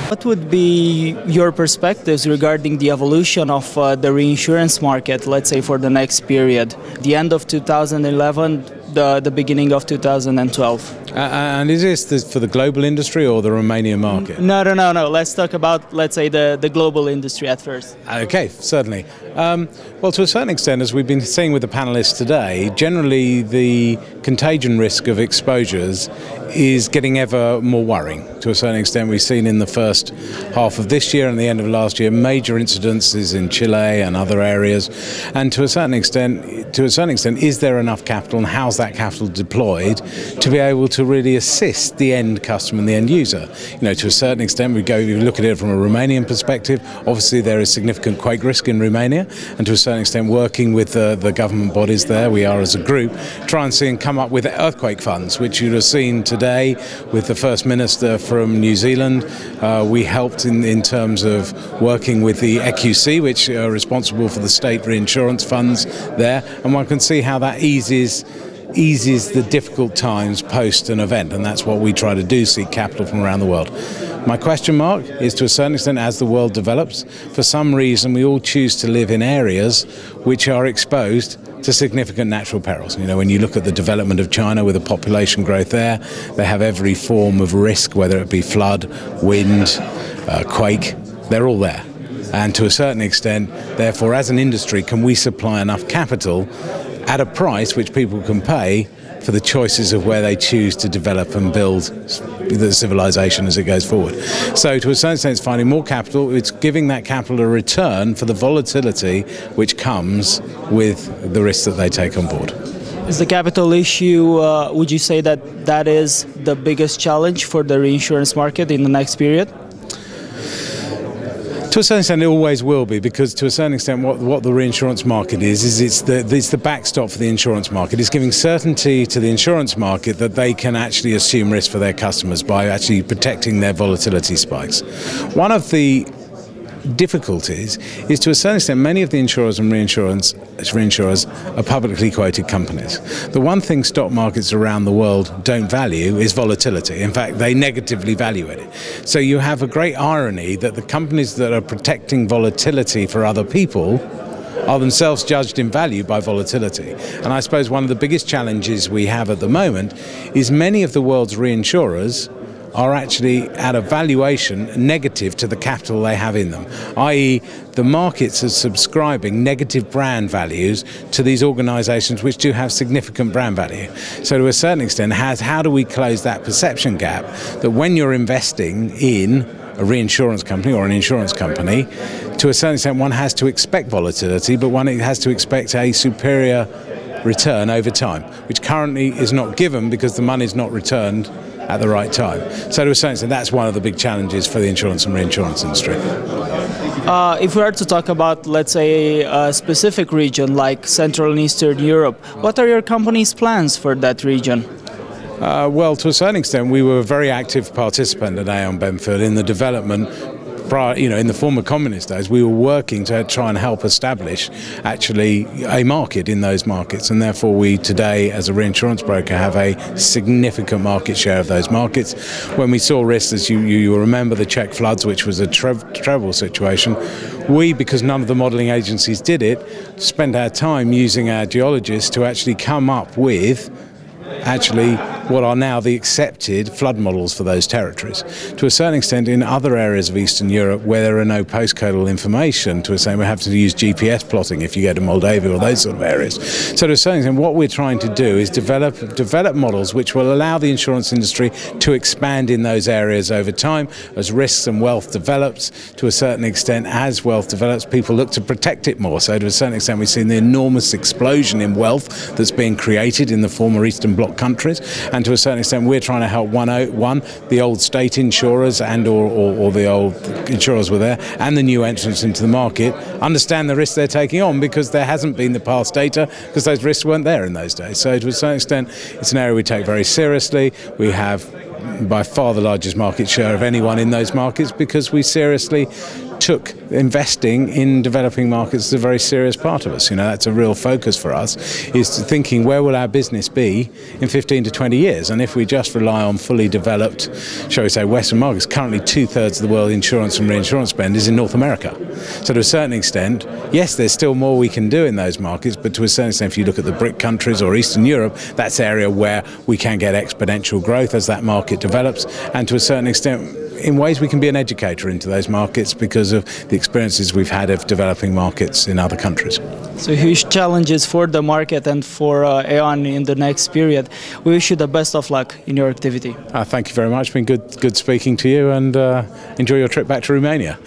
What would be your perspectives regarding the evolution of the reinsurance market, let's say for the next period, the end of 2011, the beginning of 2012? And is this for the global industry or the Romanian market? No. Let's talk about, let's say, the global industry at first. Okay, certainly. Well, to a certain extent, as we've been seeing with the panelists today, generally the contagion risk of exposures is getting ever more worrying. To a certain extent, we've seen in the first half of this year and the end of last year major incidences in Chile and other areas. And to a certain extent, is there enough capital, and how's that capital deployed to be able to really assist the end customer and the end user? You know, to a certain extent, we look at it from a Romanian perspective. Obviously, there is significant quake risk in Romania, and to a certain extent, working with the government bodies there, we are as a group trying to see and come up with earthquake funds, which you'd have seen today with the First Minister from New Zealand. We helped in terms of working with the EQC, which are responsible for the state reinsurance funds there, and one can see how that eases the difficult times post an event, and that's what we try to do, seek capital from around the world. My question mark is, to a certain extent, as the world develops, for some reason we all choose to live in areas which are exposed to significant natural perils. You know, when you look at the development of China with the population growth there, they have every form of risk, whether it be flood, wind, quake, they're all there. And to a certain extent, therefore, as an industry, can we supply enough capital at a price which people can pay for the choices of where they choose to develop and build the civilization as it goes forward. So to a certain extent, it's finding more capital, it's giving that capital a return for the volatility which comes with the risks that they take on board. Is the capital issue, would you say that is the biggest challenge for the reinsurance market in the next period? To a certain extent, it always will be, because to a certain extent, what the reinsurance market is it's the backstop for the insurance market. It's giving certainty to the insurance market that they can actually assume risk for their customers by actually protecting their volatility spikes. One of the difficulties is, to a certain extent, many of the insurers and reinsurers are publicly quoted companies. The one thing stock markets around the world don't value is volatility. In fact, they negatively value it. So you have a great irony that the companies that are protecting volatility for other people are themselves judged in value by volatility. And I suppose one of the biggest challenges we have at the moment is many of the world's reinsurers are actually at a valuation negative to the capital they have in them, i.e. the markets are subscribing negative brand values to these organisations which do have significant brand value. So to a certain extent, how do we close that perception gap that when you're investing in a reinsurance company or an insurance company, to a certain extent one has to expect volatility, but one has to expect a superior return over time, which currently is not given because the money is not returned at the right time. So to a certain extent, that's one of the big challenges for the insurance and reinsurance industry. If we are to talk about, let's say, a specific region like Central and Eastern Europe, what are your company's plans for that region? Well, to a certain extent, we were a very active participant at AON BENFIELD in the development. In the former communist days, we were working to try and help establish actually a market in those markets, and therefore we today, as a reinsurance broker, have a significant market share of those markets. When we saw risks, as you remember the Czech floods, which was a terrible situation, we, because none of the modelling agencies did it, spent our time using our geologists to actually come up with what are now the accepted flood models for those territories. To a certain extent, in other areas of Eastern Europe where there are no postcodal information, to a certain extent we have to use GPS plotting if you go to Moldavia or those sort of areas. So to a certain extent, what we're trying to do is develop models which will allow the insurance industry to expand in those areas over time as risks and wealth develops. To a certain extent, as wealth develops, people look to protect it more. So to a certain extent, we've seen the enormous explosion in wealth that's being created in the former Eastern Bloc countries. And to a certain extent, we're trying to help the old state insurers and or the old insurers were there, and the new entrants into the market understand the risks they're taking on, because there hasn't been the past data, because those risks weren't there in those days. So to a certain extent, it's an area we take very seriously. We have by far the largest market share of anyone in those markets, because we seriously took investing in developing markets as a very serious part of us. That's a real focus for us, is thinking where will our business be in 15 to 20 years. And if we just rely on fully developed, shall we say, Western markets, currently 2/3 of the world insurance and reinsurance spend is in North America. So to a certain extent, yes, there's still more we can do in those markets, but to a certain extent, if you look at the BRIC countries or Eastern Europe, that's an area where we can get exponential growth as that market develops, and to a certain extent, in ways we can be an educator into those markets because of the experiences we've had of developing markets in other countries. So huge challenges for the market and for AON in the next period. We wish you the best of luck in your activity. Thank you very much. It's been good speaking to you, and enjoy your trip back to Romania.